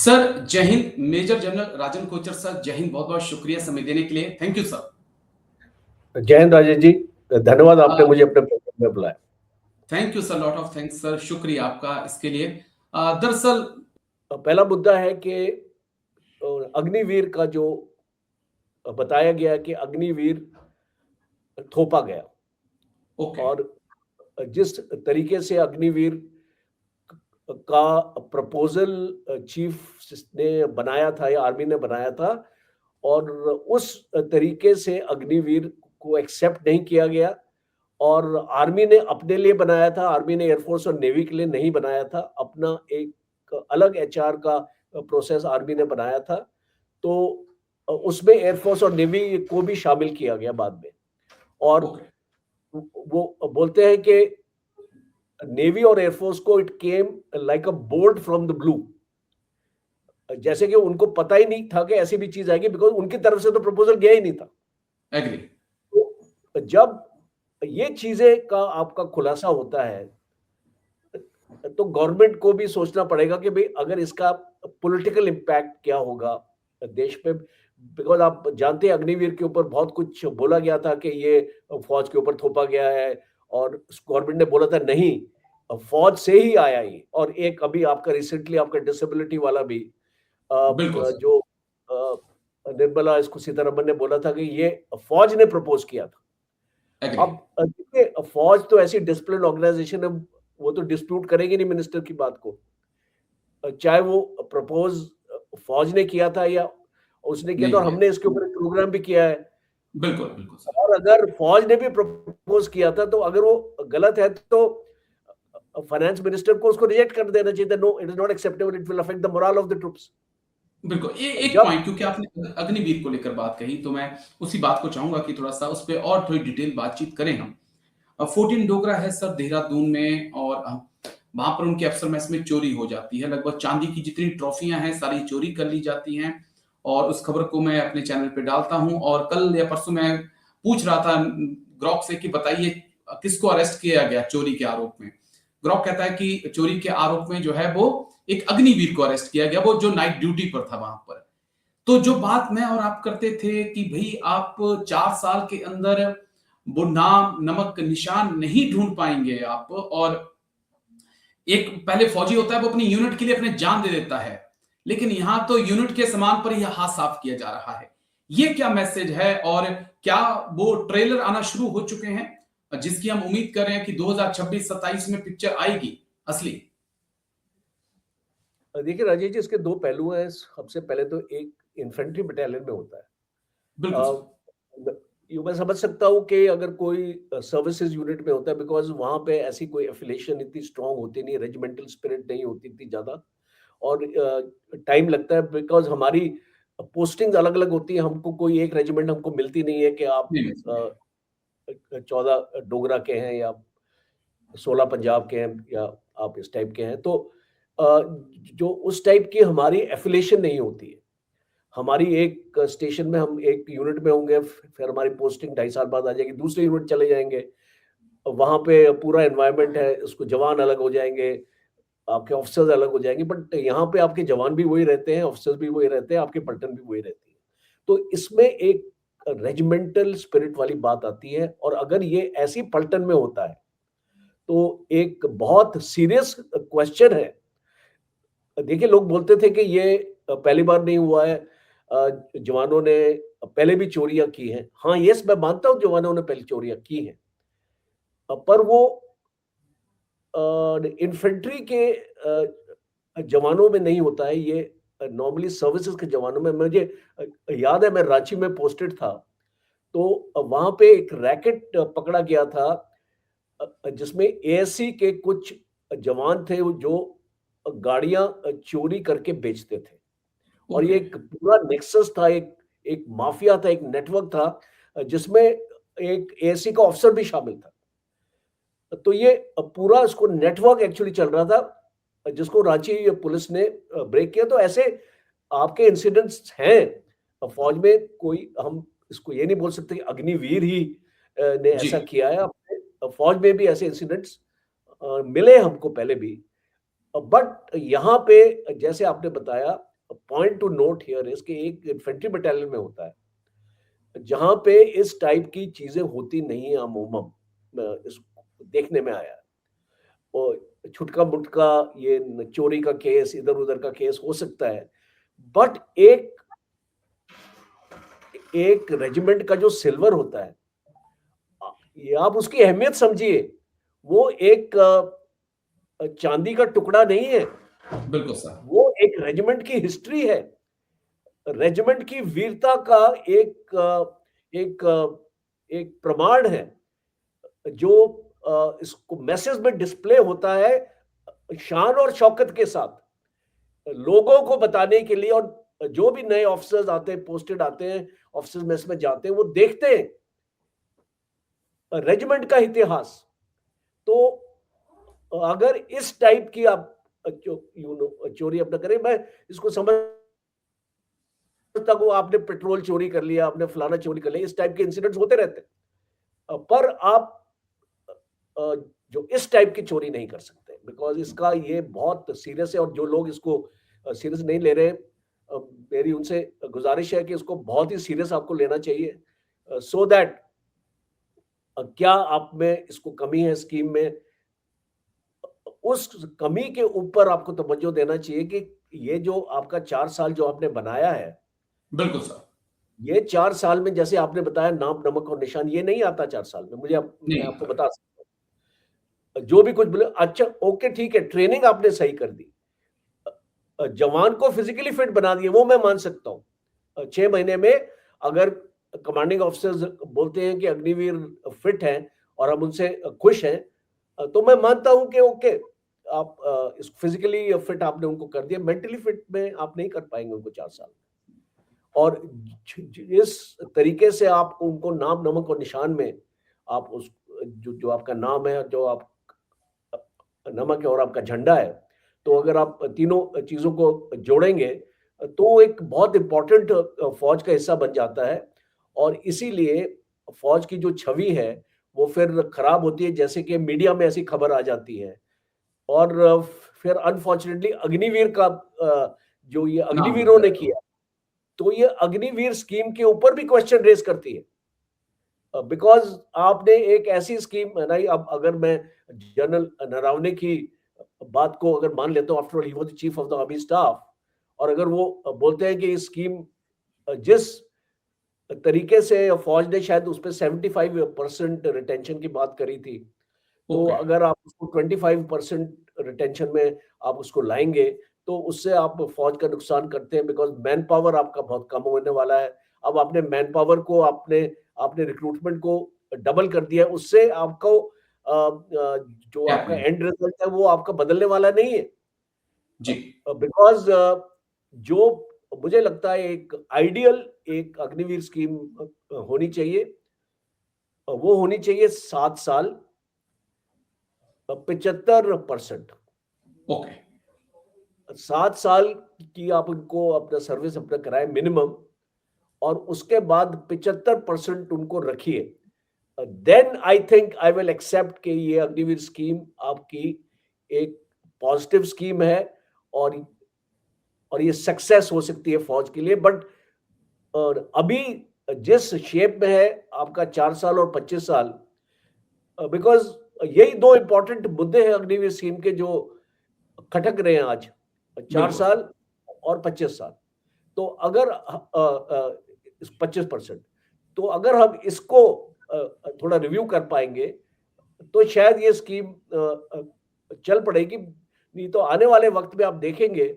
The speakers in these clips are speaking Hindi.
सर जय Hind. Major general Rajan Kochar sir, जय हिंद। बहुत बहुत शुक्रिया समय देने के लिए। Thank you sir. जय हिंद राजेश जी, धन्यवाद आपने मुझे अपने प्रोग्राम में बुलाया। Thank you sir, lot of thanks sir, शुक्रिया आपका इसके लिए। दरअसल पहला मुद्दा है कि अग्निवीर का जो बताया गया कि अग्निवीर थोपा गया ओके और जिस तरीके से अग्निवीर का प्रपोजल चीफ ने बनाया था या आर्मी ने बनाया था और उस तरीके से अग्निवीर को एक्सेप्ट नहीं किया गया और आर्मी ने अपने लिए बनाया था। आर्मी ने एयरफोर्स और नेवी के लिए नहीं बनाया था, अपना एक अलग एचआर का प्रोसेस आर्मी ने बनाया था। तो उसमें एयरफोर्स और नेवी को भी शामिल किया गया बाद में। और ओके वो बोलते हैं कि नेवी और एयरफोर्स को it came like a bolt from the blue, जैसे कि उनको पता ही नहीं था कि ऐसी भी चीज आएगी, बिकॉज उनकी तरफ से तो प्रपोजल गया ही नहीं था। एग्री। तो जब ये चीजें का आपका खुलासा होता है तो गवर्नमेंट को भी सोचना पड़ेगा कि भाई अगर इसका पॉलिटिकल इम्पैक्ट क्या होगा देश पे। बिकॉज आप जानते हैं अग्निवीर के ऊपर बहुत कुछ बोला गया था कि ये फौज के ऊपर थोपा गया है और गवर्नमेंट ने बोला था नहीं, फौज से ही आया ये। और एक अभी आपका रिसेंटली आपका डिसेबिलिटी वाला भी बिल्कुल सर। जो निर्मला इसको सीतारमन ने बोला था कि ये फौज ने प्रपोज किया था। एग्री। अब देखिए फौज तो ऐसी डिसिप्लिन ऑर्गेनाइजेशन है, वो तो डिस्प्यूट करेगी नहीं मिनिस्टर की बात को, चाहे वो प्रपोज फौज ने किया था या उसने किया था। नहीं और किया। हमने इसके ऊपर एक प्रोग्राम भी किया है। बिल्कुल बिल्कुल सर। और अगर फौज ने भी प्रपोज किया था तो अगर वो गलत है तो फाइनेंस मिनिस्टर को उसको रिजेक्ट कर देना चाहिए था। No, it is not acceptable, it will affect the moral of the troops. बिल्कुल एक जब पॉइंट, क्योंकि आपने अग्निवीर को लेकर बात कही तो मैं उसी बात को चाहूंगा कि थोड़ा सा उस पर और थोड़ी डिटेल बातचीत करें हम। 14 डोगरा है सर देहरादून में, और वहां पर उनके अफसर मैस में चोरी हो जाती है। लगभग चांदी की जितनी ट्रॉफियां हैं सारी चोरी कर ली जाती हैं। और उस खबर को मैं अपने चैनल पे डालता हूं। और कल या परसों मैं पूछ रहा था ग्रॉक से कि बताइए किसको अरेस्ट किया गया चोरी के आरोप में। ग्रॉक कहता है कि चोरी के आरोप में जो है वो एक अग्निवीर को अरेस्ट किया गया, वो जो नाइट ड्यूटी पर था वहां पर। तो जो बात मैं और आप करते थे कि भाई आप 4 साल के अंदर वो नाम नमक निशान नहीं ढूंढ पाएंगे आप। और एक पहले फौजी होता है वो अपनी यूनिट के लिए अपने जान दे देता है, लेकिन यहां तो यूनिट के समान पर यह हाथ साफ किया जा रहा है। ये क्या मैसेज है? और क्या वो ट्रेलर आना शुरू हो चुके हैं जिसकी हम उम्मीद कर रहे हैं कि 2026-27 में पिक्चर आएगी असली? देखिए राजेश जी, इसके दो पहलू हैं। सबसे पहले तो एक इन्फेंट्री बटालियन में होता है। बिल्कुल सर। यू मैं समझ सकता हूँ कि अगर कोई सर्विसेज यूनिट में होता है, बिकॉज वहां पे ऐसी कोई एफिलिएशन इतनी स्ट्रांग होती नहीं, रेजिमेंटल स्पिरिट नहीं होती इतनी ज्यादा। और टाइम लगता है बिकॉज हमारी पोस्टिंग अलग अलग होती है। हमको कोई एक रेजिमेंट हमको मिलती नहीं है कि आप नहीं मिलती है। 14 डोगरा के हैं या 16 पंजाब के हैं या आप इस टाइप के हैं। तो जो उस टाइप की हमारी एफिलिएशन नहीं होती है। हमारी एक स्टेशन में हम एक यूनिट में होंगे, फिर हमारी पोस्टिंग 2.5 साल बाद आ जाएगी, दूसरे यूनिट चले जाएंगे। वहां पे पूरा एनवायरनमेंट है, उसको जवान अलग हो जाएंगे, आपके ऑफिसर्स अलग हो जाएंगे। बट यहाँ पे आपके जवान भी वही रहते हैं, ऑफिसर्स भी वही रहते हैं, आपके पलटन भी वही रहती है। तो इसमें एक रेजिमेंटल स्पिरिट वाली बात आती है। और अगर ये ऐसी पलटन में होता है तो एक बहुत सीरियस क्वेश्चन है। देखिए लोग बोलते थे कि ये पहली बार नहीं हुआ है, जवानों ने पहले भी चोरियां की हैं। हाँ, यस, मैं मानता हूँ जवानों ने पहले चोरियां की हैं, पर वो इन्फेंट्री के जवानों में नहीं होता है। ये नॉर्मली सर्विसेज के जवानों में। मुझे याद है मैं रांची में पोस्टेड था, तो वहां पे एक रैकेट पकड़ा गया था जिसमें एएससी के कुछ जवान थे जो गाड़ियां चोरी करके बेचते थे। और ये ओके। एक पूरा नेक्सस था, एक एक माफिया था, एक नेटवर्क था जिसमें एक एएससी का ऑफिसर भी शामिल था। तो ये पूरा इसको नेटवर्क एक्चुअली चल रहा था जिसको रांची पुलिस ने ब्रेक किया। तो ऐसे आपके इंसिडेंट्स हैं फौज में। कोई हम इसको ये नहीं बोल सकते कि अग्निवीर ही ने जी। ऐसा किया है। अपने फौज में भी ऐसे इंसिडेंट्स मिले हमको पहले भी। बट यहाँ पे जैसे आपने बताया point two note here is कि एक इन्फेंट्री बटालियन में होता है जहां पे इस टाइप की चीजें होती नहीं है अमूमन, इस देखने में आया है। और छुटका मुटका ये चोरी का केस, इधर उधर का केस हो सकता है, बट एक रेजिमेंट का जो सिल्वर होता है, ये आप उसकी अहमियत समझिए, वो एक चांदी का टुकड़ा नहीं है, बिल्कुल सर। वो एक रेजिमेंट की हिस्ट्री है, रेजिमेंट की वीरता का एक एक प्रमाण है, जो इसको मैसेज में डिस्प्ले होता है शान और शौकत के साथ, लोगों को बताने के लिए। और जो भी नए ऑफिसर्स आते हैं, पोस्टेड आते हैं, ऑफिसर्स मेस में जाते हैं, वो देखते हैं रेजिमेंट का इतिहास। तो अगर इस टाइप की आप चोरी अपना करें, मैं इसको समझता हूं, आपने पेट्रोल चोरी कर लिया, आपने फलाना चोरी कर लिया, इस टाइप के इंसिडेंट्स होते रहते हैं, पर आप जो इस टाइप की चोरी नहीं कर सकते, बिकॉज इसका ये बहुत सीरियस है। और जो लोग इसको सीरियस नहीं ले रहे, मेरी उनसे गुजारिश है कि इसको बहुत ही सीरियस आपको लेना चाहिए, सो दैट क्या आप में इसको कमी है स्कीम में, उस कमी के ऊपर आपको तवज्जो देना चाहिए कि ये जो आपका 4 साल जो आपने बनाया है, बिल्कुल सर। ये 4 साल में, जैसे आपने बताया, नाम नमक और निशान ये नहीं आता 4 साल में, मैं नहीं आपको सर। बता सकता हूं। जो भी कुछ बोले, अच्छा ओके ठीक है, ट्रेनिंग आपने सही कर दी, जवान को फिजिकली फिट बना दिए, वो मैं मान सकता हूं। 6 महीने में अगर कमांडिंग ऑफिसर्स बोलते हैं कि अग्निवीर फिट हैं और हम उनसे खुश हैं, तो मैं मानता हूं कि ओके, आप इस फिजिकली फिट आपने उनको कर दिया, मेंटली फिट में आप नहीं कर पाएंगे उनको 4 साल। और इस तरीके से आप उनको नाम नमक और निशान में, आप उस जो आपका नाम है, जो आप नमक है और आपका झंडा है, तो अगर आप तीनों चीजों को जोड़ेंगे तो एक बहुत इंपॉर्टेंट फौज का हिस्सा बन जाता है। और इसीलिए फौज की जो छवि है वो फिर खराब होती है, जैसे कि मीडिया में ऐसी खबर आ जाती है। और फिर अनफॉर्चुनेटली अग्निवीर का जो ये नाम अग्निवीरों होता ने है। किया, तो ये अग्निवीर स्कीम के ऊपर भी क्वेश्चन रेज करती है, बिकॉज आपने एक ऐसी स्कीम बनाई। अब अगर मैं जनरल नरावने की बात को अगर मान लेता हूँ, after all he was the chief of the army staff, और अगर वो बोलते हैं कि ये स्कीम जिस तरीके से फौज ने शायद उस पर 75% रिटेंशन की बात करी थी, तो ओके। अगर आप उसको 25% रिटेंशन में आप उसको लाएंगे, तो उससे आप फौज का नुकसान करते हैं, बिकॉज मैन पावर आपका बहुत कम होने वाला है। अब आपने मैन पावर को आपने आपने रिक्रूटमेंट को डबल कर दिया, उससे आपको जो क्या आपका नहीं। एंड रिजल्ट है वो आपका बदलने वाला नहीं है, जी। बिकॉज जो मुझे लगता है एक आइडियल एक अग्निवीर स्कीम होनी चाहिए, वो होनी चाहिए 7 साल, 75%। ओके। 7 साल की आप उनको अपना सर्विस अपना कराए मिनिमम, और उसके बाद 75% उनको रखिए। Then I think I will accept कि ये अग्निवीर स्कीम आपकी एक पॉजिटिव स्कीम है, और और ये सक्सेस हो सकती है फौज के लिए। बट अभी जिस शेप में है आपका 4 साल और 25 साल, बिकॉज यही दो इंपॉर्टेंट मुद्दे हैं अग्निवीर स्कीम के जो खटक रहे हैं आज, 4 बिल्कुल। साल और 25 साल। तो अगर 25%, तो अगर हम इसको थोड़ा रिव्यू कर पाएंगे, तो शायद ये स्कीम चल पड़ेगी। नहीं तो आने वाले वक्त में आप देखेंगे,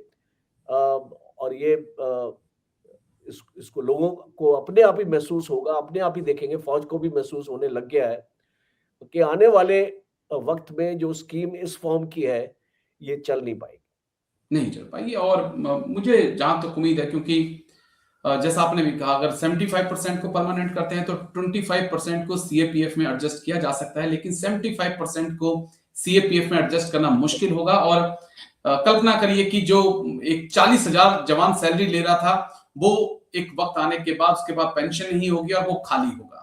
और ये इसको लोगों को अपने आप ही महसूस होगा, अपने आप ही देखेंगे, फौज को भी महसूस होने लग गया है कि आने वाले वक्त में जो स्कीम इस फॉर्म की है, ये चल नहीं पाएगी। नहीं चल पाएगी। और मुझे जहां तक उम्मीद है, क्योंकि जैसा आपने भी कहा, अगर 75% को परमानेंट करते हैं तो 25% को सीएपीएफ में एडजस्ट किया जा सकता है, लेकिन 75% को सीएपीएफ में एडजस्ट करना मुश्किल होगा। और कल्पना करिए कि जो एक 40,000 जवान सैलरी ले रहा था, वो एक वक्त आने के बाद उसके बाद पेंशन नहीं होगी और वो खाली होगा।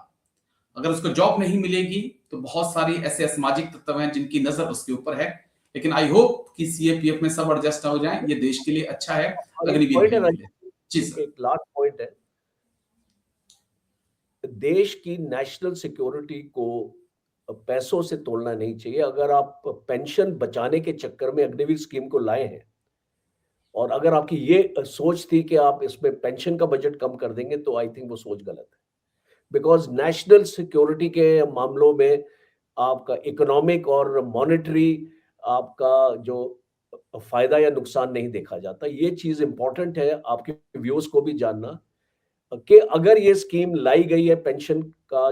अगर उसको जॉब नहीं मिलेगी तो बहुत सारी ऐसे असामाजिक तत्व हैं जिनकी नजर उसके ऊपर है, लेकिन आई होप कि सीएपीएफ में सब एडजस्ट हो जाएं, ये देश के लिए अच्छा है, और एक अग्निवीर पॉइंट है भाइयों के लिए। जी राजीव, सर। एक लास्ट पॉइंट है, देश की नेशनल सिक्योरिटी को पैसों से तोलना नहीं चाहिए। अगर आप पेंशन बचाने के चक्कर में अग्निवीर स्कीम को लाए हैं और अगर आपकी ये सोच थी कि आप इसमें पेंशन का बजट कम कर देंगे, तो आई थिंक वो सोच गलत है। बिकॉज नेशनल सिक्योरिटी के मामलों में आपका इकोनॉमिक और मॉनेटरी आपका जो फायदा या नुकसान नहीं देखा जाता। ये चीज इंपॉर्टेंट है आपके व्यूज को भी जानना कि अगर ये स्कीम लाई गई है पेंशन का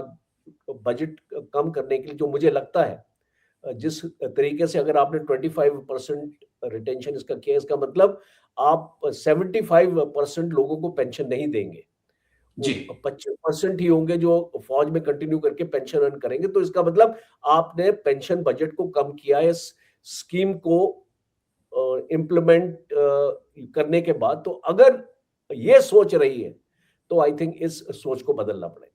बजट कम करने के लिए, जो मुझे लगता है जिस तरीके से अगर आपने 25% रिटेंशन इसका किया, इसका मतलब आप 75% लोगों को पेंशन नहीं देंगे। वो जी 25% ही होंगे जो फौज में कंटिन्यू करके पेंशन अर्न करेंगे। तो इसका मतलब आपने पेंशन बजट को कम किया है इस स्कीम को इम्प्लीमेंट करने के बाद। तो अगर ये सोच रही है तो आई थिंक इस सोच को बदलना पड़ेगा।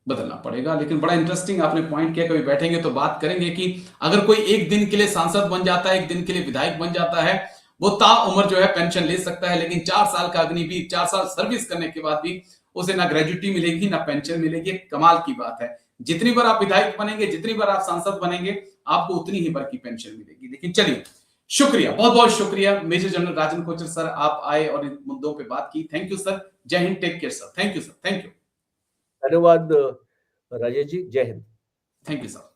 बदलना पड़ेगा। लेकिन बड़ा इंटरेस्टिंग आपने पॉइंट किया, कभी बैठेंगे तो बात करेंगे कि अगर कोई एक दिन के लिए सांसद बन जाता है, एक दिन के लिए विधायक बन जाता है, वो ताउम्र जो है पेंशन ले सकता है, लेकिन 4 साल का अग्निवीर, 4 साल सर्विस करने के बाद भी उसे ना ग्रेजुटी मिलेगी ना पेंशन मिलेगी। कमाल की बात है। जितनी बार आप विधायक बनेंगे, जितनी बार आप सांसद बनेंगे, आपको उतनी ही बार की पेंशन मिलेगी। लेकिन चलिए, शुक्रिया, बहुत बहुत शुक्रिया major general Rajan Kochar sir, आप आए और इन मुद्दों पर बात की। Thank you sir. जय हिंद, take care sir. Thank you sir. Thank you. धन्यवाद राजेश जी, जय हिंद। Thank you sir.